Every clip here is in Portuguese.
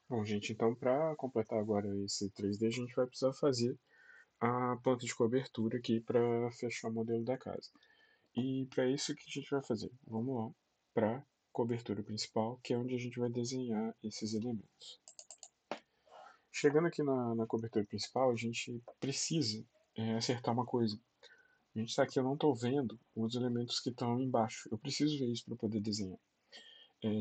Bom, gente, então para completar agora esse 3D, a gente vai precisar fazer a planta de cobertura aqui para fechar o modelo da casa. E para isso, o que a gente vai fazer? Vamos lá para cobertura principal, que é onde a gente vai desenhar esses elementos. Chegando aqui na cobertura principal, a gente precisa acertar uma coisa. A gente está aqui, eu não estou vendo os elementos que estão embaixo. Eu preciso ver isso para poder desenhar.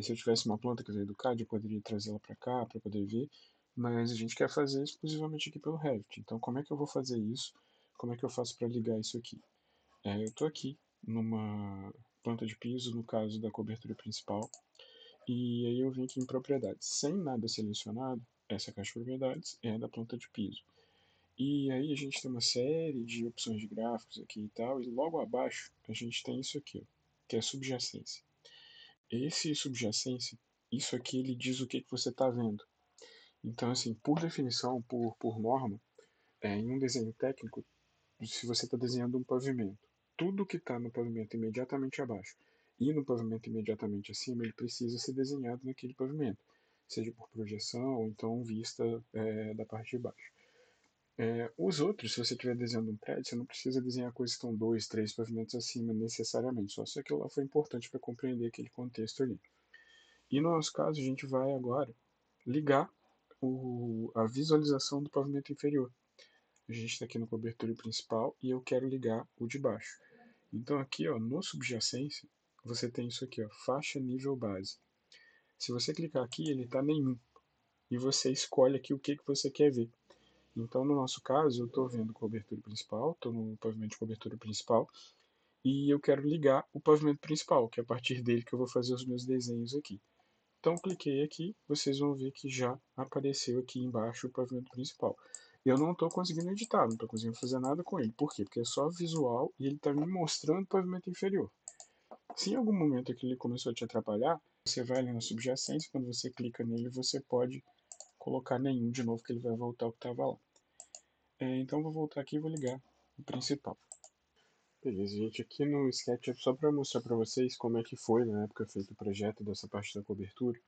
Se eu tivesse uma planta que veio do CAD, eu poderia trazê-la para cá para poder ver, mas a gente quer fazer exclusivamente aqui pelo Revit. Então, como é que eu vou fazer isso? Como é que eu faço para ligar isso aqui? Eu estou aqui numa planta de piso, no caso da cobertura principal, e aí eu vim aqui em propriedades. Sem nada selecionado, essa caixa de propriedades é da planta de piso. E aí a gente tem uma série de opções de gráficos aqui e tal, e logo abaixo a gente tem isso aqui, ó, que é subjacência. Esse subjacência, isso aqui ele diz o que, que você está vendo. Então, assim, por definição, por norma, em um desenho técnico, se você está desenhando um pavimento, tudo que está no pavimento imediatamente abaixo e no pavimento imediatamente acima, ele precisa ser desenhado naquele pavimento, seja por projeção ou então vista da parte de baixo. Os outros, se você estiver desenhando um prédio, você não precisa desenhar coisas que estão dois, três pavimentos acima necessariamente, só se aquilo lá foi importante para compreender aquele contexto ali. E no nosso caso, a gente vai agora ligar a visualização do pavimento inferior. A gente está aqui no cobertura principal e eu quero ligar o de baixo. Então aqui, ó, no subjacência, você tem isso aqui, ó, faixa nível base. Se você clicar aqui, ele está nenhum. E você escolhe aqui o que, que você quer ver. Então, no nosso caso, eu estou vendo cobertura principal, estou no pavimento de cobertura principal, e eu quero ligar o pavimento principal, que é a partir dele que eu vou fazer os meus desenhos aqui. Então, cliquei aqui, vocês vão ver que já apareceu aqui embaixo o pavimento principal. Eu não estou conseguindo editar, não estou conseguindo fazer nada com ele. Por quê? Porque é só visual e ele está me mostrando o pavimento inferior. Se em algum momento aquilo começou a te atrapalhar, você vai ali no subjacente, quando você clica nele, você pode colocar nenhum de novo, que ele vai voltar ao que estava lá. Então, vou voltar aqui e vou ligar o principal. Beleza, gente, aqui no SketchUp, só para mostrar para vocês como é que foi na época feito o projeto dessa parte da cobertura.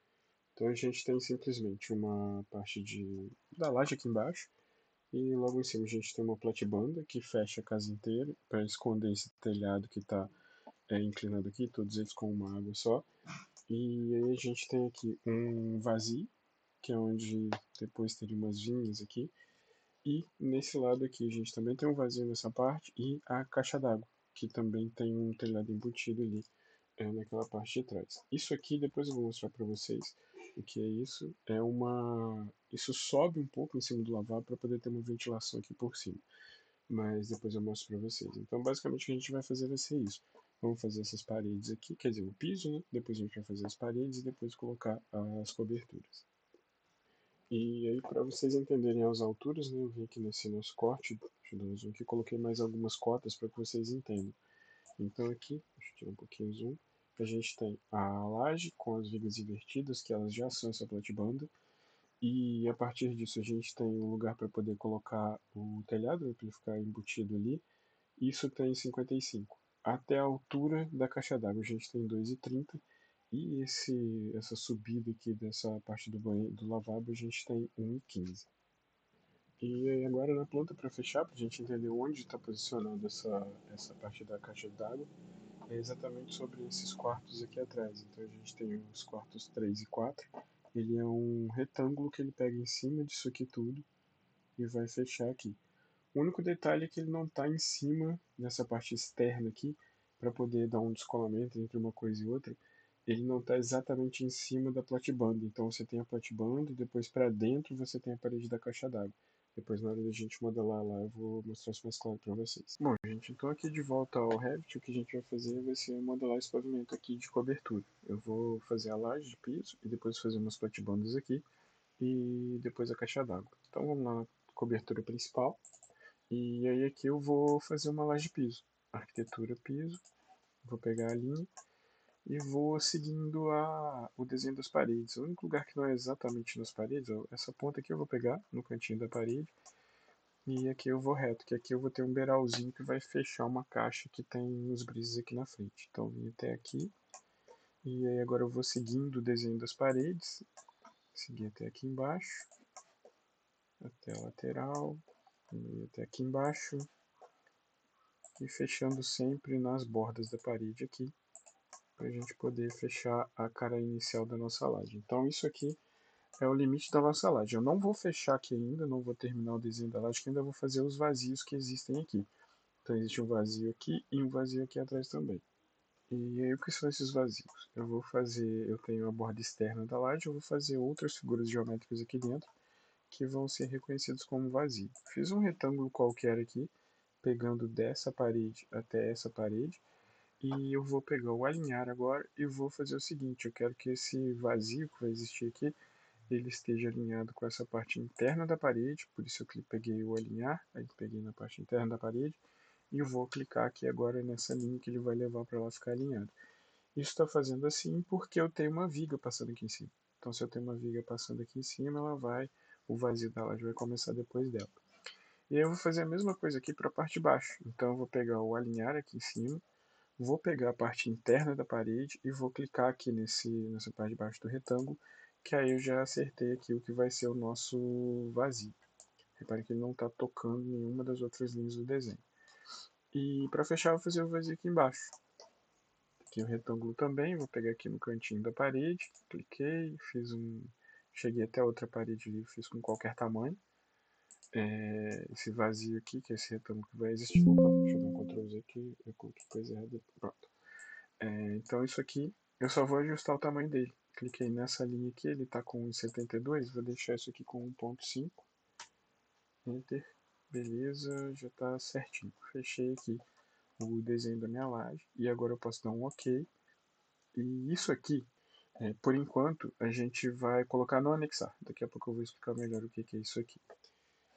Então a gente tem simplesmente uma parte da laje aqui embaixo e logo em cima a gente tem uma platibanda que fecha a casa inteira para esconder esse telhado que está inclinado aqui, todos eles com uma água só. E aí a gente tem aqui um vazio, que é onde depois teria umas vinhas aqui. E nesse lado aqui a gente também tem um vazio nessa parte e a caixa d'água, que também tem um telhado embutido ali naquela parte de trás. Isso aqui depois eu vou mostrar para vocês o que é isso. Isso sobe um pouco em cima do lavabo para poder ter uma ventilação aqui por cima. Mas depois eu mostro para vocês. Então basicamente o que a gente vai fazer vai ser isso. Vamos fazer essas paredes aqui, quer dizer, o piso, né? Depois a gente vai fazer as paredes e depois colocar as coberturas. E aí, para vocês entenderem as alturas, né, eu vim aqui nesse nosso corte, deixa eu dar um zoom aqui, coloquei mais algumas cotas para que vocês entendam. Então aqui, deixa eu tirar um pouquinho o zoom, a gente tem a laje com as vigas invertidas, que elas já são essa platibanda, e a partir disso a gente tem um lugar para poder colocar o telhado, né, para ele ficar embutido ali, isso tem 55. Até a altura da caixa d'água a gente tem 2,30 e essa subida aqui dessa parte do banheiro, do lavabo a gente tem 1,15. E agora na planta para fechar, para a gente entender onde está posicionando essa parte da caixa d'água, é exatamente sobre esses quartos aqui atrás. Então a gente tem os quartos 3 e 4. Ele é um retângulo que ele pega em cima disso aqui tudo e vai fechar aqui. O único detalhe é que ele não está em cima, nessa parte externa aqui, para poder dar um descolamento entre uma coisa e outra. Ele não está exatamente em cima da platibanda. Então você tem a platibanda e depois para dentro você tem a parede da caixa d'água. Depois na hora da gente modelar lá eu vou mostrar isso mais claro para vocês. Bom, gente, então aqui de volta ao Revit, o que a gente vai fazer vai ser modelar esse pavimento aqui de cobertura. Eu vou fazer a laje de piso e depois fazer umas platibandas aqui e depois a caixa d'água. Então vamos lá na cobertura principal. E aí aqui eu vou fazer uma laje de piso. Arquitetura piso, vou pegar a linha e vou seguindo o desenho das paredes. O único lugar que não é exatamente nas paredes, ó, essa ponta aqui eu vou pegar no cantinho da parede e aqui eu vou reto, que aqui eu vou ter um beiralzinho que vai fechar uma caixa que tem os brises aqui na frente. Então vim até aqui e aí agora eu vou seguindo o desenho das paredes seguir até aqui embaixo, até a lateral, e até aqui embaixo, e fechando sempre nas bordas da parede aqui, para a gente poder fechar a cara inicial da nossa laje. Então isso aqui é o limite da nossa laje. Eu não vou fechar aqui ainda, não vou terminar o desenho da laje, que ainda vou fazer os vazios que existem aqui. Então existe um vazio aqui e um vazio aqui atrás também. E aí o que são esses vazios? Eu tenho a borda externa da laje, eu vou fazer outras figuras geométricas aqui dentro, que vão ser reconhecidos como vazio. Fiz um retângulo qualquer aqui, pegando dessa parede até essa parede, e eu vou pegar o alinhar agora e vou fazer o seguinte, eu quero que esse vazio que vai existir aqui, ele esteja alinhado com essa parte interna da parede, por isso eu peguei o alinhar, aí peguei na parte interna da parede, e eu vou clicar aqui agora nessa linha que ele vai levar para ela ficar alinhada. Isso está fazendo assim porque eu tenho uma viga passando aqui em cima. Então se eu tenho uma viga passando aqui em cima, o vazio da laje vai começar depois dela. E aí eu vou fazer a mesma coisa aqui para a parte de baixo. Então eu vou pegar o alinhar aqui em cima, vou pegar a parte interna da parede e vou clicar aqui nessa parte de baixo do retângulo, que aí eu já acertei aqui o que vai ser o nosso vazio. Repare que ele não está tocando nenhuma das outras linhas do desenho. E para fechar, eu vou fazer o vazio aqui embaixo. Aqui o retângulo também, vou pegar aqui no cantinho da parede, cliquei, cheguei até a outra parede ali, fiz com qualquer tamanho. Esse vazio aqui, que é esse retângulo que vai existir. Opa, deixa eu dar um Ctrl Z aqui, eu coloquei coisa errada. Pronto. Então isso aqui, eu só vou ajustar o tamanho dele. Cliquei nessa linha aqui, ele está com 1,72, vou deixar isso aqui com 1,5. Enter. Beleza, já está certinho. Fechei aqui o desenho da minha laje e agora eu posso dar um OK. E isso aqui, por enquanto, a gente vai colocar no anexar. Daqui a pouco eu vou explicar melhor o que é isso aqui.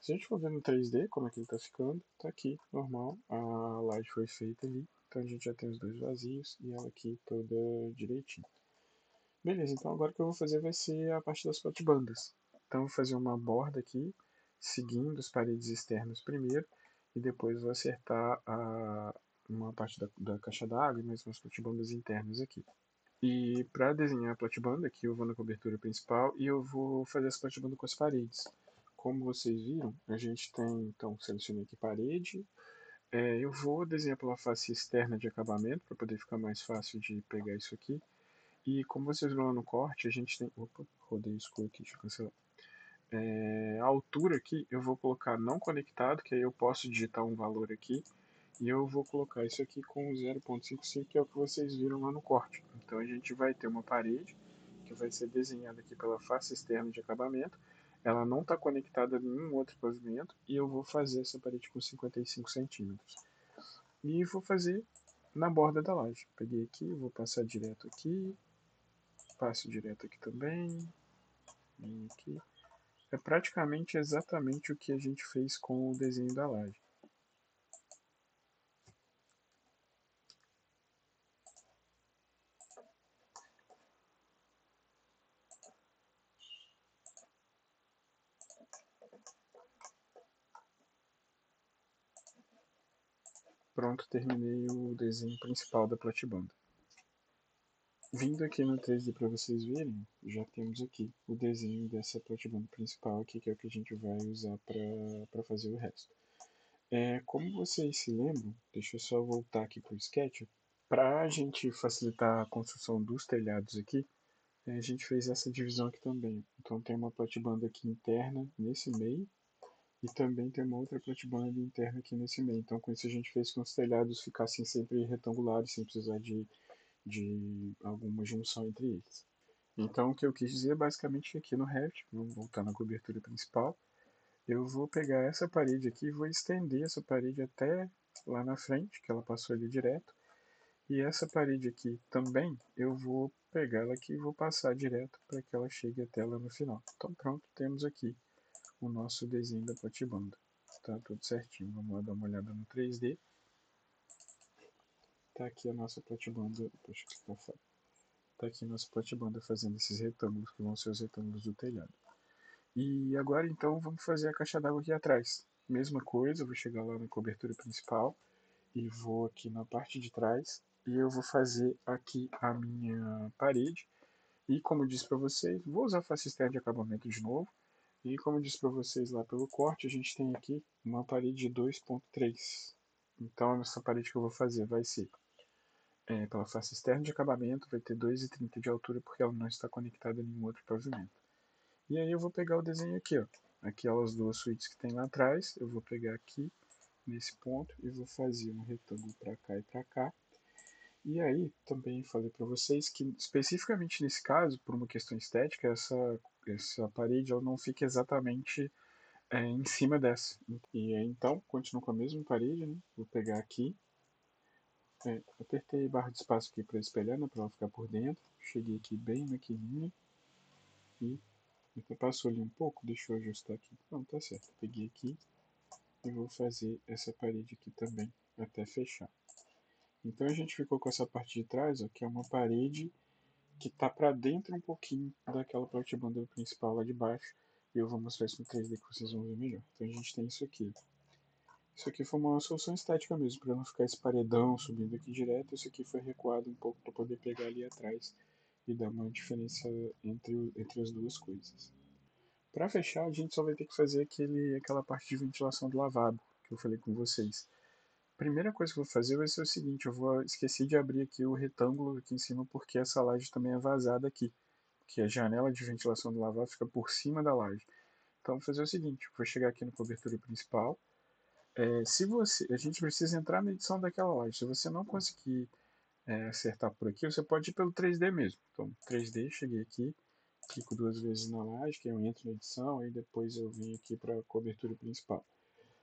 Se a gente for ver no 3D como é que ele está ficando, está aqui, normal. A laje foi feita ali, então a gente já tem os dois vazios e ela aqui toda direitinho. Beleza, então agora o que eu vou fazer vai ser a parte das platibandas. Então eu vou fazer uma borda aqui, seguindo as paredes externas primeiro, e depois vou acertar uma parte da caixa d'água e mais umas platibandas internas aqui. E para desenhar a platibanda, aqui eu vou na cobertura principal e eu vou fazer essa platibanda com as paredes. Como vocês viram, a gente tem, então, selecionei aqui parede. Eu vou desenhar pela face externa de acabamento, para poder ficar mais fácil de pegar isso aqui. E como vocês viram lá no corte, a gente tem... Opa, rodei o escuro aqui, deixa eu cancelar. A altura aqui eu vou colocar não conectado, que aí eu posso digitar um valor aqui. E eu vou colocar isso aqui com 0,55, que é o que vocês viram lá no corte. Então a gente vai ter uma parede que vai ser desenhada aqui pela face externa de acabamento. Ela não está conectada a nenhum outro pavimento e eu vou fazer essa parede com 55 centímetros. E vou fazer na borda da laje. Peguei aqui, vou passar direto aqui, passo direto aqui também, e aqui. É praticamente exatamente o que a gente fez com o desenho da laje. Pronto, terminei o desenho principal da platibanda. Vindo aqui no 3D para vocês verem, já temos aqui o desenho dessa platibanda principal aqui, que é o que a gente vai usar para fazer o resto. Como vocês se lembram, deixa eu só voltar aqui para o sketch, para a gente facilitar a construção dos telhados aqui, a gente fez essa divisão aqui também. Então tem uma platibanda aqui interna nesse meio, e também tem uma outra platibanda interna aqui nesse meio. Então com isso a gente fez com que os telhados ficassem sempre retangulares, sem precisar de alguma junção entre eles. Então o que eu quis dizer basicamente aqui no Revit, vamos voltar na cobertura principal, eu vou pegar essa parede aqui e vou estender essa parede até lá na frente, que ela passou ali direto. E essa parede aqui também, eu vou pegar ela aqui e vou passar direto para que ela chegue até lá no final. Então pronto, temos aqui o nosso desenho da platibanda. Tá tudo certinho. Vamos lá dar uma olhada no 3D. Tá aqui a nossa platibanda. Deixa eu clicar fora. Tá aqui a nossa platibanda fazendo esses retângulos, que vão ser os retângulos do telhado. E agora então vamos fazer a caixa d'água aqui atrás. Mesma coisa, eu vou chegar lá na cobertura principal e vou aqui na parte de trás e eu vou fazer aqui a minha parede E como eu disse para vocês, vou usar face externa de acabamento de novo. E como eu disse para vocês lá pelo corte, a gente tem aqui uma parede de 2,3. Então essa parede que eu vou fazer vai ser pela face externa de acabamento, vai ter 2,30 de altura porque ela não está conectada a nenhum outro pavimento. E aí eu vou pegar o desenho aqui, ó. Aquelas duas suítes que tem lá atrás, eu vou pegar aqui nesse ponto e vou fazer um retângulo para cá e para cá. E aí também falei para vocês que especificamente nesse caso, por uma questão estética, essa parede ela não fica exatamente em cima dessa. E aí, então, continuo com a mesma parede, né? Vou pegar aqui, apertei barra de espaço aqui para espelhar, né? Para ela ficar por dentro. Cheguei aqui bem naquilinha e até passou ali um pouco, deixa eu ajustar aqui. Não, tá certo. Peguei aqui e vou fazer essa parede aqui também até fechar. Então a gente ficou com essa parte de trás, ó, que é uma parede que está para dentro um pouquinho daquela platibanda principal lá de baixo. E eu vou mostrar isso no 3D que vocês vão ver melhor. Então a gente tem isso aqui. Isso aqui foi uma solução estética mesmo, para não ficar esse paredão subindo aqui direto. Isso aqui foi recuado um pouco para poder pegar ali atrás e dar uma diferença entre as duas coisas. Para fechar, a gente só vai ter que fazer aquela parte de ventilação do lavabo que eu falei com vocês. Primeira coisa que eu vou fazer vai ser o seguinte, esqueci de abrir aqui o retângulo aqui em cima porque essa laje também é vazada aqui, que a janela de ventilação do lavabo fica por cima da laje. Então vou fazer o seguinte, vou chegar aqui na cobertura principal. A gente precisa entrar na edição daquela laje. Se você não conseguir acertar por aqui, você pode ir pelo 3D mesmo. Então 3D, cheguei aqui, clico duas vezes na laje, que eu entro na edição, aí depois eu venho aqui para a cobertura principal.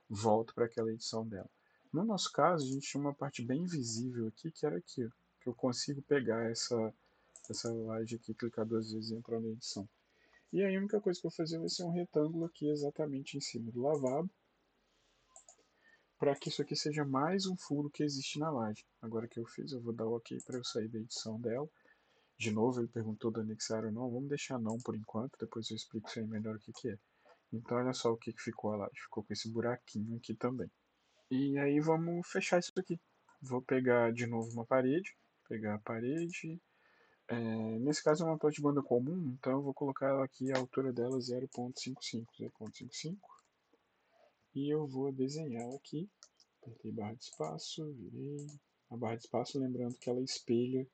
Volto para aquela edição dela. No nosso caso, a gente tinha uma parte bem visível aqui, que era aqui, ó, que eu consigo pegar essa laje aqui, clicar duas vezes e entrar na edição. E aí a única coisa que eu vou fazer vai ser um retângulo aqui exatamente em cima do lavabo, para que isso aqui seja mais um furo que existe na laje. Agora que eu fiz, eu vou dar o ok para eu sair da edição dela. De novo, ele perguntou do anexar ou não. Vamos deixar não por enquanto, depois eu explico isso aí melhor o que é. Então, olha só o que ficou a laje. Ficou com esse buraquinho aqui também. E aí, vamos fechar isso aqui. Vou pegar de novo uma parede. Pegar a parede. Nesse caso é uma platibanda comum, então eu vou colocar ela aqui, a altura dela 0,55. 0,55. E eu vou desenhar ela aqui. Apertei barra de espaço, virei. A barra de espaço, lembrando que ela espelha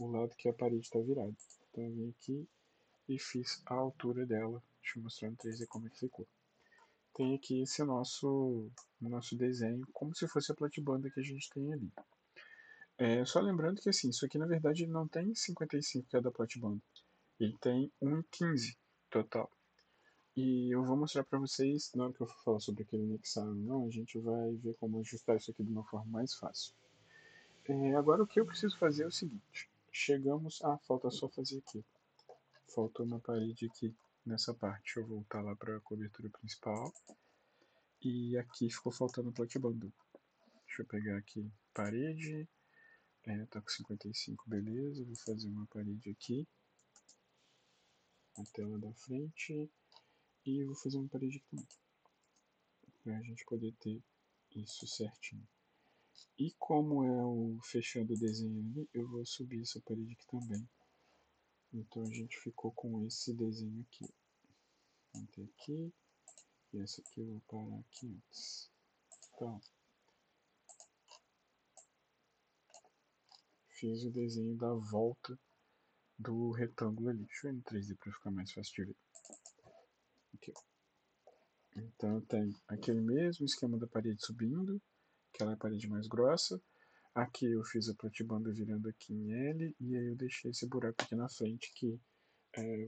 o lado que a parede está virada. Então eu vim aqui e fiz a altura dela. Deixa eu mostrar no 3D como é que ficou. Tem aqui esse nosso desenho, como se fosse a platibanda que a gente tem ali. Só lembrando que assim, isso aqui na verdade não tem 55 que é da platibanda. Ele tem 1,15 total. E eu vou mostrar para vocês, na hora que eu for falar sobre aquele anexar ou não, a gente vai ver como ajustar isso aqui de uma forma mais fácil. Agora o que eu preciso fazer é o seguinte. Chegamos... falta só fazer aqui. Faltou uma parede aqui nessa parte. Deixa eu voltar lá para a cobertura principal. E aqui ficou faltando platibanda. Deixa eu pegar aqui parede. Tá com 55, beleza. Vou fazer uma parede aqui. Na tela da frente. E vou fazer uma parede aqui também. Para a gente poder ter isso certinho. E como é o fechando o desenho ali, eu vou subir essa parede aqui também. Então a gente ficou com esse desenho aqui. Até aqui. E essa aqui eu vou parar aqui antes. Então, fiz o desenho da volta do retângulo ali. Deixa eu ir no 3D para ficar mais fácil de ver. Aqui, ó. Então tem aquele mesmo esquema da parede subindo, aquela é a parede mais grossa. Aqui eu fiz a platibanda virando aqui em L e aí eu deixei esse buraco aqui na frente que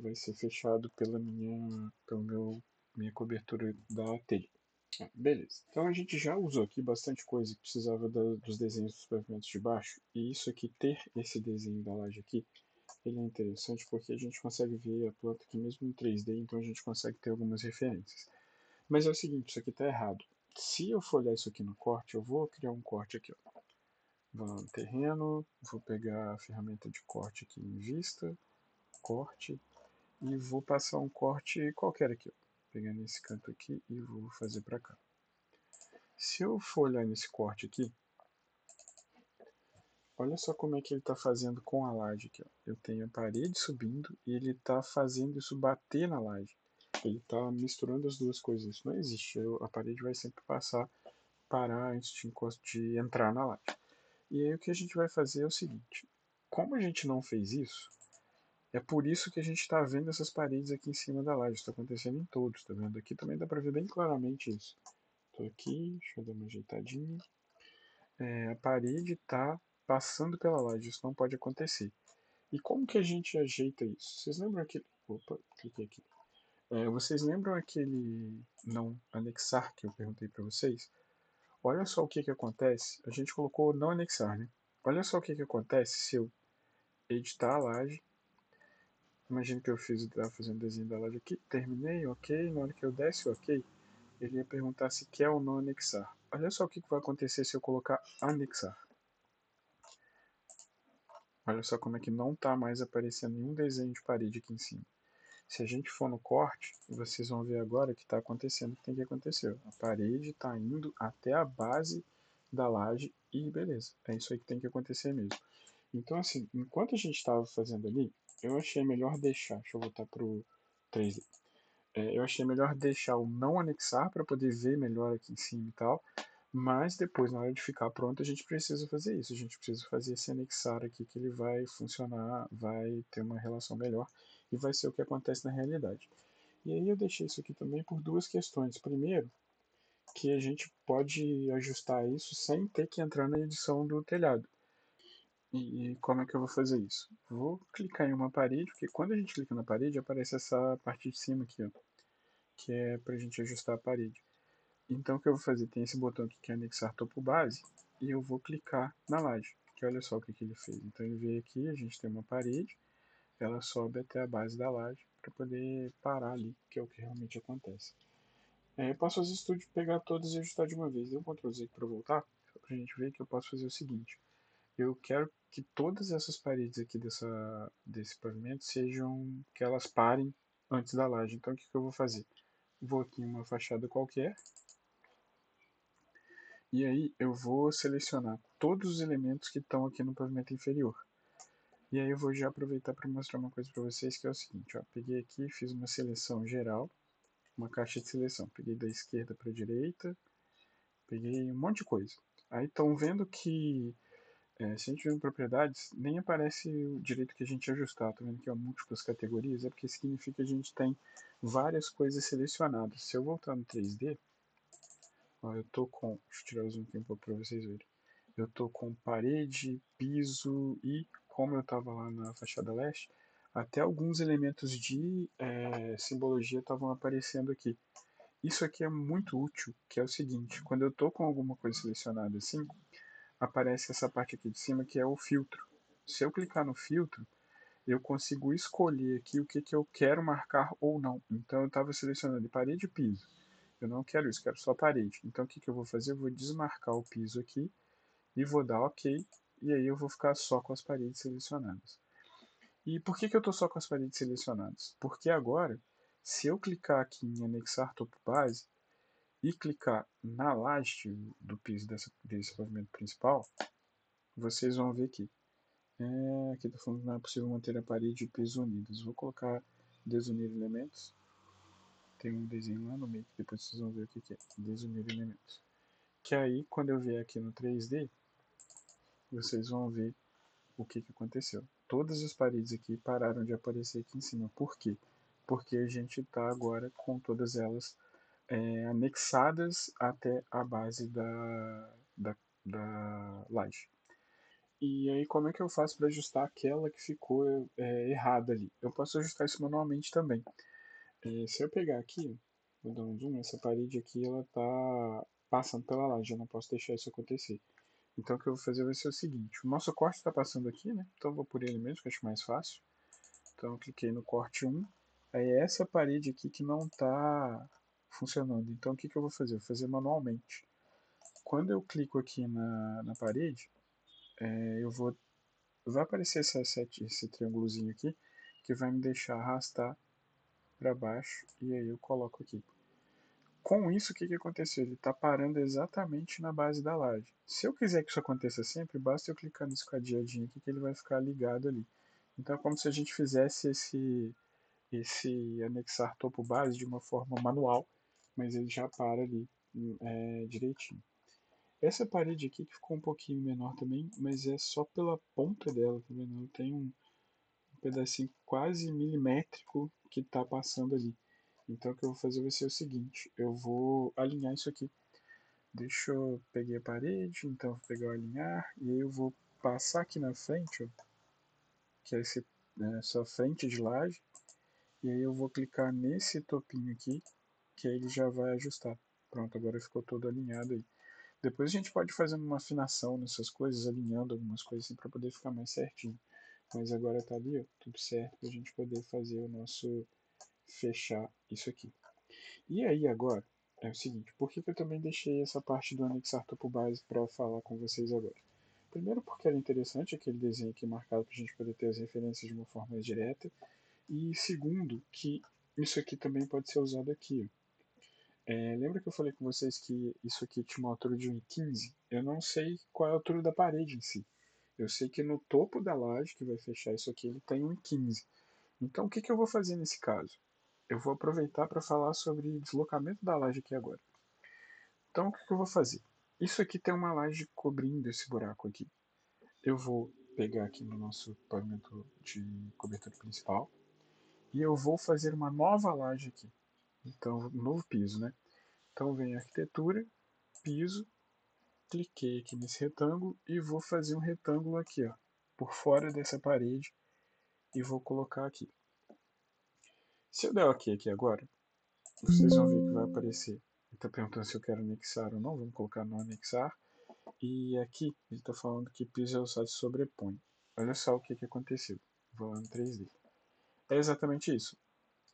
vai ser fechado pela minha cobertura da telha. Beleza. Então a gente já usou aqui bastante coisa que precisava dos desenhos dos pavimentos de baixo. E isso aqui, ter esse desenho da laje aqui, ele é interessante porque a gente consegue ver a planta aqui mesmo em 3D, então a gente consegue ter algumas referências. Mas é o seguinte, isso aqui está errado. Se eu for olhar isso aqui no corte, eu vou criar um corte aqui. Ó. Vou lá no terreno, vou pegar a ferramenta de corte aqui em vista, corte, e vou passar um corte qualquer aqui. Ó. Pegando esse canto aqui e vou fazer para cá. Se eu for olhar nesse corte aqui, Olha só como é que ele está fazendo com a laje aqui, ó. Eu tenho a parede subindo e ele está fazendo isso bater na laje. Ele está misturando as duas coisas. Isso não existe. A parede vai sempre parar antes de entrar na laje. E aí o que a gente vai fazer é o seguinte. Como a gente não fez isso, é por isso que a gente está vendo essas paredes aqui em cima da laje. Está acontecendo em todos, tá vendo? Aqui também dá para ver bem claramente isso. Estou aqui, deixa eu dar uma ajeitadinha. A parede está passando pela laje, isso não pode acontecer. E como que a gente ajeita isso? Vocês lembram aquele. Opa, cliquei aqui. Vocês lembram aquele não anexar que eu perguntei para vocês? Olha só o que, que acontece. A gente colocou não anexar, né? Olha só o que, que acontece se eu editar a laje. Imagina que eu estava fazendo desenho da laje aqui, terminei, ok. Na hora que eu desse ok, ele ia perguntar se quer ou não anexar. Olha só o que, que vai acontecer se eu colocar anexar. Olha só como é que não está mais aparecendo nenhum desenho de parede aqui em cima. Se a gente for no corte, vocês vão ver agora que está acontecendo o que tem que acontecer. A parede está indo até a base da laje e beleza. É isso aí que tem que acontecer mesmo. Então, assim, enquanto a gente estava fazendo ali, eu achei melhor deixar. Deixa eu voltar para o 3D. Eu achei melhor deixar o não anexar para poder ver melhor aqui em cima e tal. Mas depois, na hora de ficar pronto, a gente precisa fazer isso. A gente precisa fazer esse anexar aqui que ele vai funcionar, vai ter uma relação melhor e vai ser o que acontece na realidade. E aí eu deixei isso aqui também por duas questões. Primeiro, que a gente pode ajustar isso sem ter que entrar na edição do telhado. E como é que eu vou fazer isso? Vou clicar em uma parede, porque quando a gente clica na parede, aparece essa parte de cima aqui, ó, que é para a gente ajustar a parede. Então o que eu vou fazer? Tem esse botão aqui que é anexar topo base, e eu vou clicar na laje, que olha só o que, que ele fez. Então ele veio aqui, a gente tem uma parede, ela sobe até a base da laje para poder parar ali, que é o que realmente acontece. Eu posso fazer isso tudo, pegar todas e ajustar de uma vez. Deu um Ctrl Z para voltar, só para a gente ver que eu posso fazer o seguinte. Eu quero que todas essas paredes aqui desse pavimento sejam, que elas parem antes da laje. Então o que, que eu vou fazer? Vou aqui em uma fachada qualquer, e aí eu vou selecionar todos os elementos que estão aqui no pavimento inferior. E aí eu vou já aproveitar para mostrar uma coisa para vocês que é o seguinte, ó, peguei aqui, fiz uma seleção geral, uma caixa de seleção, peguei da esquerda para a direita, peguei um monte de coisa. Aí estão vendo que se a gente vir em propriedades, nem aparece o direito que a gente ajustar, tá vendo que é múltiplas categorias, é porque significa que a gente tem várias coisas selecionadas. Se eu voltar no 3D, ó, eu tô com, deixa eu tirar o zoom aqui um pouco para vocês verem. Eu tô com parede, piso e, como eu estava lá na fachada leste, até alguns elementos de simbologia estavam aparecendo aqui. Isso aqui é muito útil, que é o seguinte, quando eu estou com alguma coisa selecionada assim, aparece essa parte aqui de cima que é o filtro. Se eu clicar no filtro, eu consigo escolher aqui o que, que eu quero marcar ou não. Então eu estava selecionando parede e piso. Eu não quero isso, quero só parede. Então o que, que eu vou fazer? Eu vou desmarcar o piso aqui e vou dar OK, e aí eu vou ficar só com as paredes selecionadas. E por que, que eu estou só com as paredes selecionadas? Porque agora, se eu clicar aqui em anexar topo base e clicar na laje do piso desse pavimento principal, vocês vão ver aqui. Aqui está falando que não é possível manter a parede e o piso unidos. Vou colocar desunir elementos. Tem um desenho lá no meio que depois vocês vão ver o que, que é. Desunir elementos. Que aí, quando eu vier aqui no 3D, vocês vão ver o que, que aconteceu. Todas as paredes aqui pararam de aparecer aqui em cima. Por quê? Porque a gente está agora com todas elas anexadas até a base da laje. E aí, como é que eu faço para ajustar aquela que ficou errada ali? Eu posso ajustar isso manualmente também. Se eu pegar aqui, vou dar um zoom, essa parede aqui ela tá passando pela laje, eu não posso deixar isso acontecer. Então o que eu vou fazer vai ser o seguinte, o nosso corte está passando aqui, né? Então eu vou por ele mesmo, que eu acho mais fácil. Então eu cliquei no corte 1, aí é essa parede aqui que não está funcionando. Então o que, que eu vou fazer? Eu vou fazer manualmente. Quando eu clico aqui na parede, eu vou vai aparecer esse triângulozinho aqui, que vai me deixar arrastar para baixo, e aí eu coloco aqui. Com isso, o que aconteceu? Ele está parando exatamente na base da laje. Se eu quiser que isso aconteça sempre, basta eu clicar nesse cadeadinho aqui que ele vai ficar ligado ali. Então é como se a gente fizesse esse anexar topo base de uma forma manual, mas ele já para ali direitinho. Essa parede aqui que ficou um pouquinho menor também, mas é só pela ponta dela, tá vendo? Ela tem um pedacinho quase milimétrico que está passando ali. Então o que eu vou fazer vai ser o seguinte, eu vou alinhar isso aqui. Deixa eu peguei a parede, então eu vou pegar o alinhar e aí eu vou passar aqui na frente, ó, que é essa frente de laje, e aí eu vou clicar nesse topinho aqui, que aí ele já vai ajustar. Pronto, agora ficou todo alinhado aí. Depois a gente pode fazer uma afinação nessas coisas, alinhando algumas coisas assim para poder ficar mais certinho. Mas agora tá ali, ó, tudo certo para a gente poder fazer o nosso fechar isso aqui. E aí agora é o seguinte, por que eu também deixei essa parte do anexar topo base para falar com vocês agora? Primeiro porque era interessante aquele desenho aqui marcado para a gente poder ter as referências de uma forma mais direta. E segundo, que isso aqui também pode ser usado aqui. Lembra que eu falei com vocês que isso aqui tinha uma altura de 1,15? Eu não sei qual é a altura da parede em si. Eu sei que no topo da laje, que vai fechar isso aqui, ele tem 1,15. Então o que eu vou fazer nesse caso? Eu vou aproveitar para falar sobre deslocamento da laje aqui agora. Então o que eu vou fazer? Isso aqui tem uma laje cobrindo esse buraco aqui. Eu vou pegar aqui no nosso pavimento de cobertura principal e eu vou fazer uma nova laje aqui. Então, um novo piso, né? Então vem arquitetura, piso, cliquei aqui nesse retângulo e vou fazer um retângulo aqui, ó, por fora dessa parede e vou colocar aqui. Se eu der OK aqui agora, vocês vão ver que vai aparecer. Ele está perguntando se eu quero anexar ou não, vamos colocar no anexar. E aqui ele está falando que piso alçado se sobrepõe. Olha só o que aconteceu. Vou lá no 3D. É exatamente isso.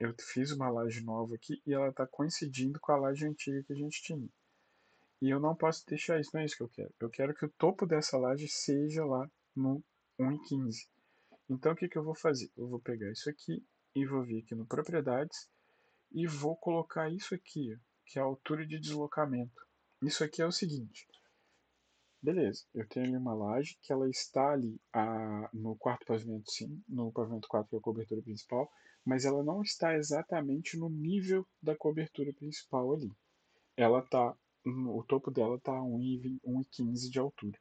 Eu fiz uma laje nova aqui e ela está coincidindo com a laje antiga que a gente tinha. E eu não posso deixar isso, não é isso que eu quero. Eu quero que o topo dessa laje seja lá no 1,15. Então o que eu vou fazer? Eu vou pegar isso aqui e vou vir aqui no propriedades e vou colocar isso aqui, que é a altura de deslocamento. Isso aqui é o seguinte. Beleza, eu tenho ali uma laje que ela está ali no quarto pavimento, sim, no pavimento 4, que é a cobertura principal, mas ela não está exatamente no nível da cobertura principal ali. Ela tá, o topo dela está a 1,15 de altura.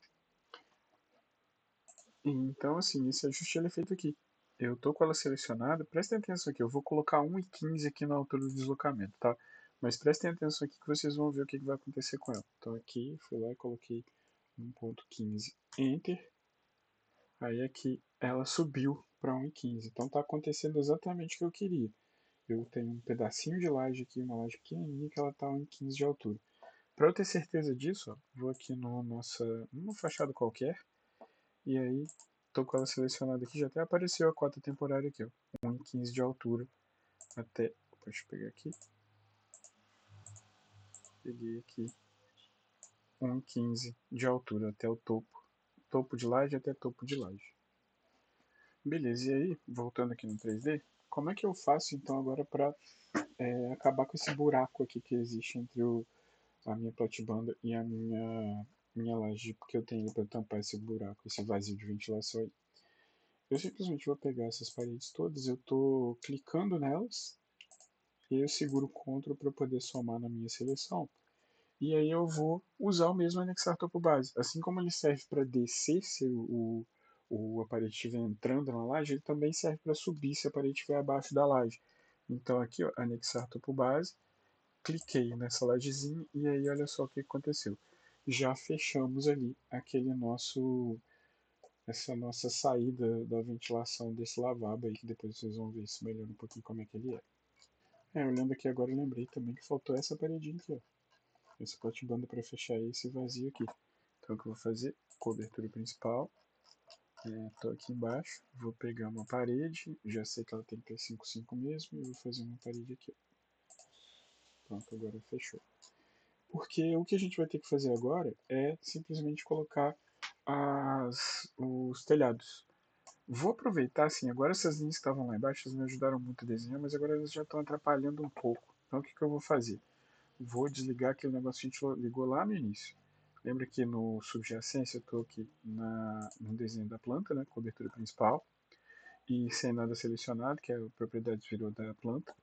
Então, assim, esse ajuste ele é feito aqui. Eu tô com ela selecionada, prestem atenção aqui, eu vou colocar 1,15 aqui na altura do deslocamento, tá? Mas prestem atenção aqui que vocês vão ver o que vai acontecer com ela. Então aqui, fui lá e coloquei 1,15, Enter. Aí aqui ela subiu para 1,15. Então tá acontecendo exatamente o que eu queria. Eu tenho um pedacinho de laje aqui, uma laje pequenininha que ela tá a 1,15 de altura. Para eu ter certeza disso, ó, vou aqui numa fachada qualquer, e aí tô com ela selecionada aqui, já até apareceu a cota temporária aqui, ó, 1,15 de altura até, deixa eu pegar aqui, peguei aqui 1,15 de altura até o topo de laje até topo de laje. Beleza, e aí, voltando aqui no 3D, como é que eu faço então agora para acabar com esse buraco aqui que existe entre a minha platibanda e a minha laje que eu tenho para tampar esse buraco, esse vazio de ventilação aí? Eu simplesmente vou pegar essas paredes todas, eu estou clicando nelas e eu seguro Ctrl para poder somar na minha seleção. E aí eu vou usar o mesmo anexar topo base. Assim como ele serve para descer se a parede estiver entrando na laje, ele também serve para subir se a parede estiver abaixo da laje. Então aqui, ó, anexar topo base, cliquei nessa lajezinha e aí olha só o que aconteceu. Já fechamos ali essa nossa saída da ventilação desse lavabo aí, que depois vocês vão ver isso melhor um pouquinho como é que ele é. Olhando aqui agora, eu lembrei também que faltou essa paredinha aqui, ó. Essa platibanda para fechar esse vazio aqui. Então o que eu vou fazer? Cobertura principal. Estou aqui embaixo, vou pegar uma parede, já sei que ela tem que ter 5,5 mesmo, e vou fazer uma parede aqui. Pronto, agora fechou. Porque o que a gente vai ter que fazer agora é simplesmente colocar os telhados. Vou aproveitar, assim, agora essas linhas que estavam lá embaixo, elas me ajudaram muito a desenhar, mas agora elas já estão atrapalhando um pouco. Então o que eu vou fazer? vou desligar aquele negócio que a gente ligou lá no início. Lembra que no subjacência eu estou aqui no desenho da planta, né, cobertura principal, e sem nada selecionado, que é a propriedade virou da planta.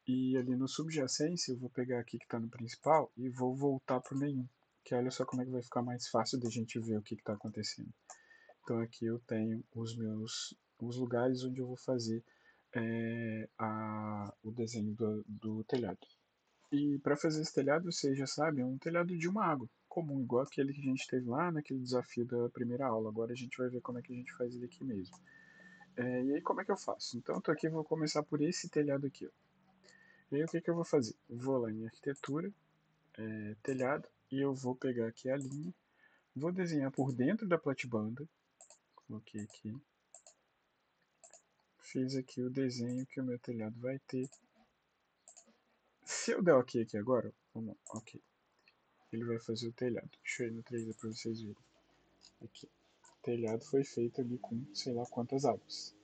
E ali no subjacência eu vou pegar aqui que está no principal e vou voltar para o nenhum, que olha só como é que vai ficar mais fácil da gente ver o que está acontecendo. Então aqui eu tenho os lugares onde eu vou fazer o desenho do telhado. E para fazer esse telhado, vocês já sabem, é um telhado de uma água, comum, igual aquele que a gente teve lá naquele desafio da primeira aula. Agora a gente vai ver como é que a gente faz ele aqui mesmo. E aí como é que eu faço? Então eu tô aqui, vou começar por esse telhado aqui. Ó. E aí o que, que eu vou fazer? Vou lá em arquitetura, telhado, e eu vou pegar aqui a linha, vou desenhar por dentro da platibanda, coloquei aqui, fiz aqui o desenho que o meu telhado vai ter. Se eu der ok aqui agora, vamos lá, ok. Ele vai fazer o telhado. Deixa eu ir no 3D para vocês verem. Aqui. O telhado foi feito ali com sei lá quantas águas.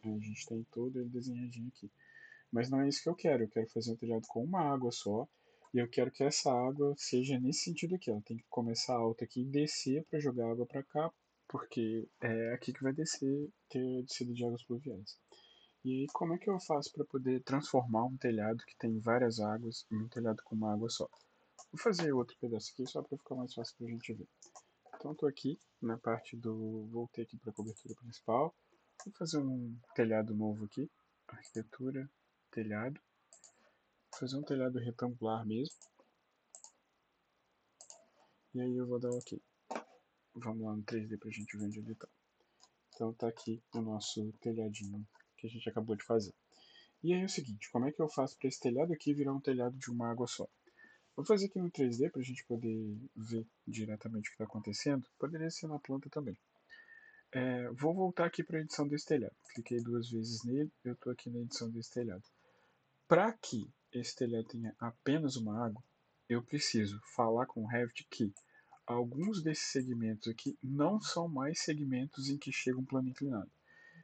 A gente tem todo ele desenhadinho aqui. Mas não é isso que eu quero. Eu quero fazer um telhado com uma água só. E eu quero que essa água seja nesse sentido aqui. Ela tem que começar alta aqui e descer para jogar água para cá. Porque é aqui que vai descer, ter descida de águas pluviais. E aí, como é que eu faço para poder transformar um telhado que tem várias águas em um telhado com uma água só? Vou fazer outro pedaço aqui só para ficar mais fácil para a gente ver. Então, estou aqui na parte do... Voltei aqui para a cobertura principal. Vou fazer um telhado novo aqui. Arquitetura, telhado. Vou fazer um telhado retangular mesmo. E aí eu vou dar OK. Vamos lá no 3D para a gente ver onde ele está. Então está aqui o nosso telhadinho que a gente acabou de fazer. E aí é o seguinte, como é que eu faço para esse telhado aqui virar um telhado de uma água só? Vou fazer aqui no 3D para a gente poder ver diretamente o que está acontecendo. Poderia ser na planta também. Vou voltar aqui para a edição desse telhado. Cliquei 2 vezes nele, eu estou aqui na edição desse telhado. Para que esse telhado tenha apenas uma água, eu preciso falar com o Revit que alguns desses segmentos aqui não são mais segmentos em que chega um plano inclinado.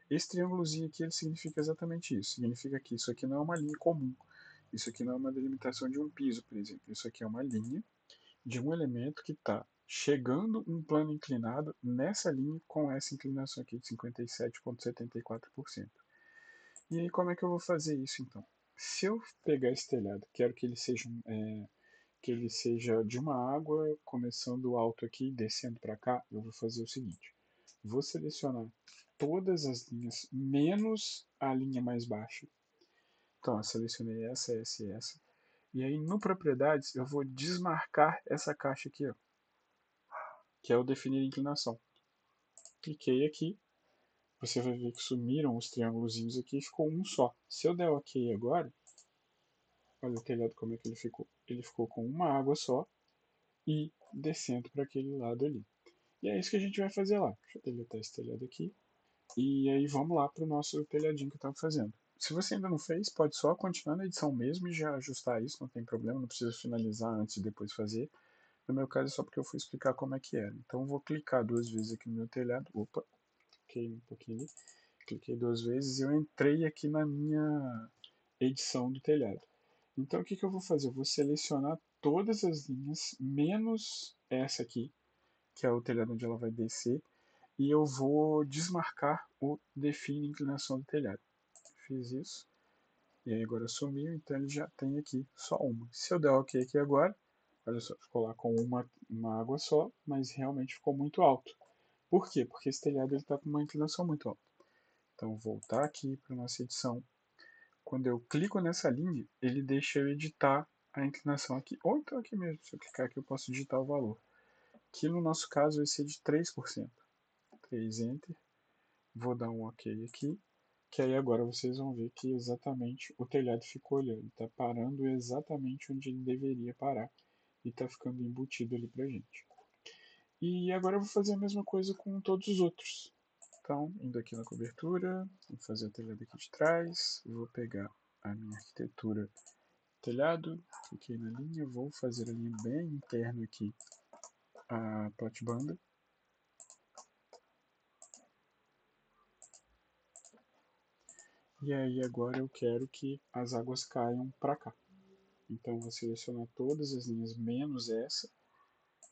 Esse triângulozinho aqui ele significa exatamente isso. Significa que isso aqui não é uma linha comum. Isso aqui não é uma delimitação de um piso, por exemplo. Isso aqui é uma linha de um elemento que está chegando um plano inclinado nessa linha com essa inclinação aqui de 57,74%. E aí como é que eu vou fazer isso então? Se eu pegar esse telhado, quero que ele seja de uma água começando alto aqui e descendo para cá, eu vou fazer o seguinte. Vou selecionar todas as linhas menos a linha mais baixa. Então, eu selecionei essa, essa e essa. E aí no propriedades eu vou desmarcar essa caixa aqui, ó, que é o definir inclinação. Cliquei aqui, você vai ver que sumiram os triângulozinhos aqui e ficou um só. Se eu der OK agora, olha o telhado como é que ele ficou. Ele ficou com uma água só e descendo para aquele lado ali. E é isso que a gente vai fazer lá. Deixa eu deletar esse telhado aqui. E aí vamos lá para o nosso telhadinho que eu estava fazendo. Se você ainda não fez, pode só continuar na edição mesmo e já ajustar isso, não tem problema, não precisa finalizar antes e depois fazer. No meu caso é só porque eu fui explicar como é que era. Então eu vou clicar 2 vezes aqui no meu telhado. Opa, cliquei um pouquinho ali. Cliquei 2 vezes e eu entrei aqui na minha edição do telhado. Então o que, que eu vou fazer? Eu vou selecionar todas as linhas, menos essa aqui, que é o telhado onde ela vai descer, e eu vou desmarcar o define inclinação do telhado. Fiz isso, e aí agora sumiu, então ele já tem aqui só uma. Se eu der OK aqui agora, olha só, ficou lá com uma água só, mas realmente ficou muito alto. Por quê? Porque esse telhado está com uma inclinação muito alta. Então, voltar aqui para a nossa edição. Quando eu clico nessa linha, ele deixa eu editar a inclinação aqui. Ou então aqui mesmo, se eu clicar aqui eu posso digitar o valor. Que no nosso caso vai ser de 3%. 3 Enter. Vou dar um OK aqui. Que aí agora vocês vão ver que exatamente o telhado ficou olhando. Está parando exatamente onde ele deveria parar. E está ficando embutido ali pra gente. E agora eu vou fazer a mesma coisa com todos os outros. Então, indo aqui na cobertura, vou fazer o telhado aqui de trás, vou pegar a minha arquitetura telhado, cliquei na linha, vou fazer a linha bem interna aqui, a platibanda. E aí agora eu quero que as águas caiam para cá. Então eu vou selecionar todas as linhas menos essa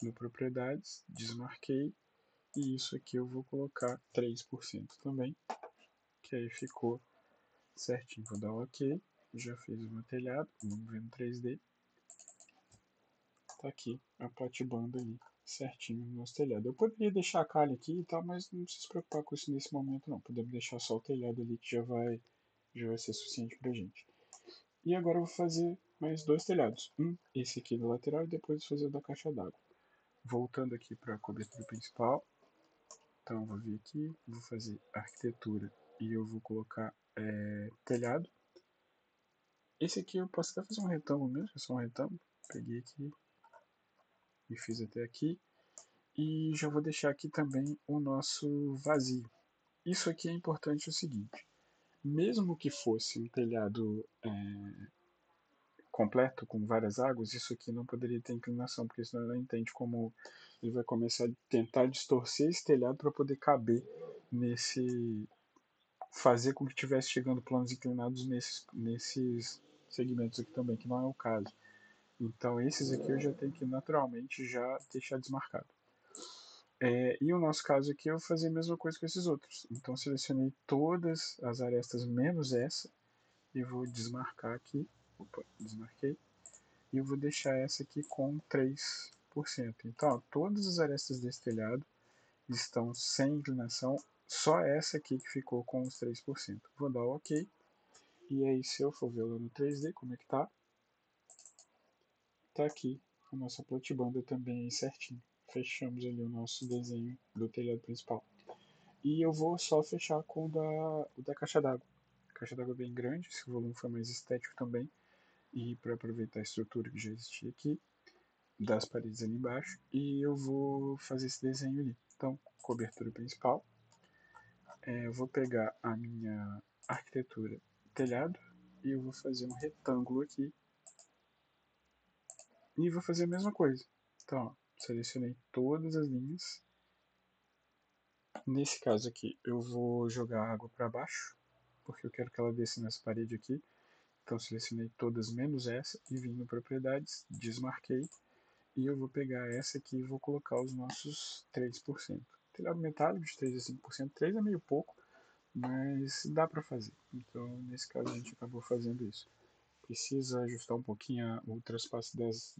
no propriedades, desmarquei, e isso aqui eu vou colocar 3% também, que aí ficou certinho. Vou dar um OK, já fiz o meu telhado, vamos ver no 3D. Tá aqui a platibanda ali, certinho no nosso telhado. Eu poderia deixar a calha aqui e tal, mas não precisa se preocupar com isso nesse momento não. Podemos deixar só o telhado ali que já vai ser suficiente pra gente. E agora eu vou fazer mais dois telhados. Esse aqui do lateral e depois fazer o da caixa d'água. Voltando aqui para a cobertura principal. Então eu vou vir aqui, vou fazer arquitetura e eu vou colocar telhado. Esse aqui eu posso até fazer um retângulo mesmo, é só um retângulo. Peguei aqui e fiz até aqui. E já vou deixar aqui também o nosso vazio. Isso aqui é importante o seguinte, mesmo que fosse um telhado completo, com várias águas, isso aqui não poderia ter inclinação, porque senão ela entende como ele vai começar a tentar distorcer esse telhado para poder caber nesse, fazer com que estivesse chegando planos inclinados nesses segmentos aqui também, que não é o caso. Então esses aqui eu já tenho que naturalmente já deixar desmarcado. E o nosso caso aqui eu vou fazer a mesma coisa com esses outros. Então selecionei todas as arestas menos essa e vou desmarcar aqui. Opa, desmarquei. E eu vou deixar essa aqui com 3%. Então, ó, todas as arestas desse telhado estão sem inclinação, só essa aqui que ficou com os 3%. Vou dar OK. E aí, se eu for ver lá no 3D, como é que tá? Tá aqui a nossa platibanda também certinho. Fechamos ali o nosso desenho do telhado principal. E eu vou só fechar com o da caixa d'água. A caixa d'água é bem grande, esse volume foi mais estético também. E para aproveitar a estrutura que já existia aqui, das paredes ali embaixo, e eu vou fazer esse desenho ali. Então, cobertura principal, eu vou pegar a minha arquitetura telhado e eu vou fazer um retângulo aqui e vou fazer a mesma coisa. Então, ó, selecionei todas as linhas. Nesse caso aqui, eu vou jogar água para baixo, porque eu quero que ela desça nessa parede aqui. Então, selecionei todas menos essa e vim no propriedades, desmarquei. E eu vou pegar essa aqui e vou colocar os nossos 3%. Telhado metálico de 3 a 5%. 3 é meio pouco, mas dá para fazer. Então, nesse caso, a gente acabou fazendo isso. Precisa ajustar um pouquinho o traspasse das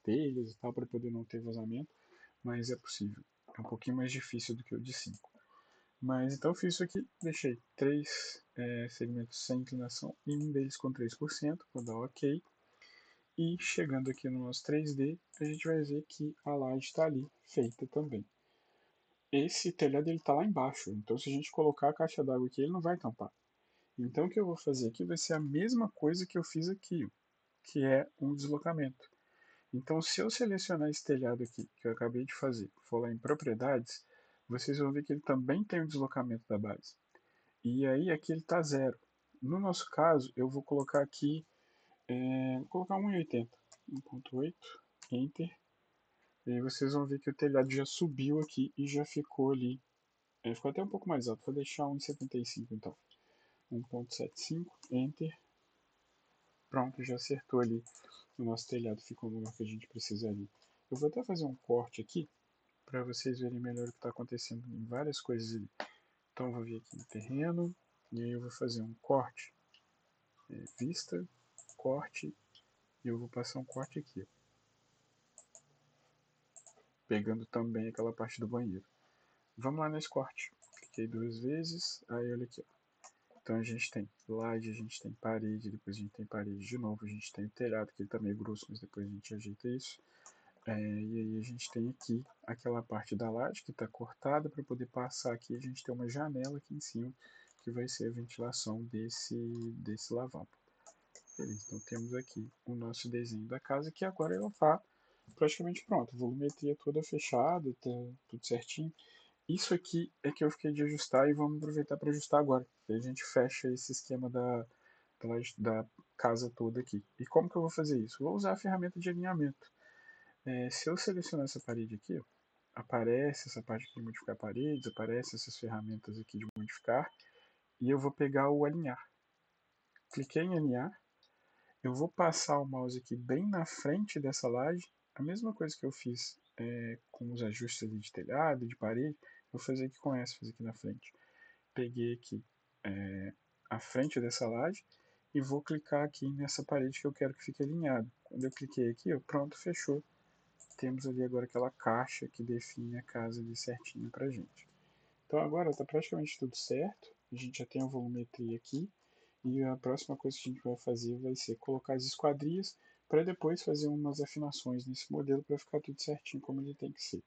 telhas e tal, para poder não ter vazamento, mas é possível. É um pouquinho mais difícil do que o de 5. Mas então eu fiz isso aqui, deixei 3 segmentos sem inclinação e um deles com 3%, vou dar OK. E chegando aqui no nosso 3D, a gente vai ver que a laje está ali, feita também. Esse telhado está lá embaixo, então se a gente colocar a caixa d'água aqui, ele não vai tampar. Então o que eu vou fazer aqui vai ser a mesma coisa que eu fiz aqui, que é um deslocamento. Então se eu selecionar esse telhado aqui, que eu acabei de fazer, for lá em propriedades, vocês vão ver que ele também tem um deslocamento da base. E aí aqui ele está zero. No nosso caso, eu vou colocar aqui, vou colocar 1,80. 1,8, Enter. E aí vocês vão ver que o telhado já subiu aqui e já ficou ali. Ficou até um pouco mais alto, vou deixar 1,75 então. 1,75, Enter. Pronto, já acertou ali. O nosso telhado ficou no lugar que a gente precisaria. Eu vou até fazer um corte aqui para vocês verem melhor o que está acontecendo em várias coisas ali. Então eu vou vir aqui no terreno e aí eu vou fazer um corte, vista, corte, e eu vou passar um corte aqui, pegando também aquela parte do banheiro. Vamos lá nesse corte. Cliquei duas vezes, aí olha aqui. Ó. Então a gente tem laje, a gente tem parede, depois a gente tem parede de novo, a gente tem o telhado, que ele tá meio grosso, mas depois a gente ajeita isso. E aí a gente tem aqui aquela parte da laje que está cortada para poder passar aqui. A gente tem uma janela aqui em cima que vai ser a ventilação desse lavabo. Beleza, então temos aqui o nosso desenho da casa que agora ela está praticamente pronta. Volumetria toda fechada, tá tudo certinho. Isso aqui é que eu fiquei de ajustar e vamos aproveitar para ajustar agora. E a gente fecha esse esquema da casa toda aqui. E como que eu vou fazer isso? Vou usar a ferramenta de alinhamento. Se eu selecionar essa parede aqui, ó, aparece essa parte aqui de modificar paredes, aparece essas ferramentas aqui de modificar, e eu vou pegar o alinhar. Cliquei em alinhar, Eu vou passar o mouse aqui bem na frente dessa laje, a mesma coisa que eu fiz com os ajustes ali de telhado, de parede, vou fazer aqui com essa, fazer aqui na frente. Peguei aqui a frente dessa laje e vou clicar aqui nessa parede que eu quero que fique alinhado. Quando eu cliquei aqui, ó, pronto, fechou. Temos ali agora aquela caixa que define a casa ali certinho pra gente. Então agora está praticamente tudo certo, a gente já tem a volumetria aqui, e a próxima coisa que a gente vai fazer vai ser colocar as esquadrias para depois fazer umas afinações nesse modelo para ficar tudo certinho como ele tem que ser.